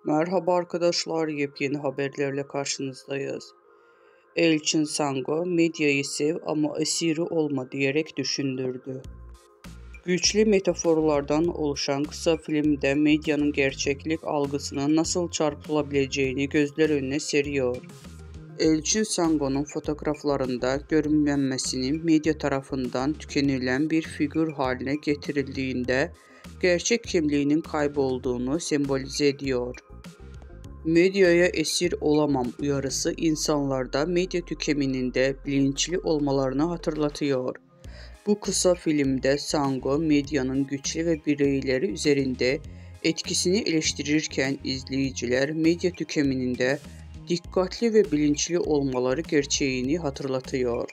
Merhaba arkadaşlar, yepyeni haberlerle karşınızdayız. Elçin Sango, medyayı sev ama esiri olma diyerek düşündürdü. Güçlü metaforlardan oluşan kısa filmde medyanın gerçeklik algısının nasıl çarpılabileceğini gözler önüne seriyor. Elçin Sango'nun fotoğraflarında görünmemesinin medya tarafından tükenilen bir figür haline getirildiğinde gerçek kimliğinin kaybolduğunu sembolize ediyor. Medyaya esir olamam uyarısı insanlarda medya tüketiminde bilinçli olmalarını hatırlatıyor. Bu kısa filmde Sango medyanın güçlü ve bireyleri üzerinde etkisini eleştirirken izleyiciler medya tüketiminde dikkatli ve bilinçli olmaları gerçeğini hatırlatıyor.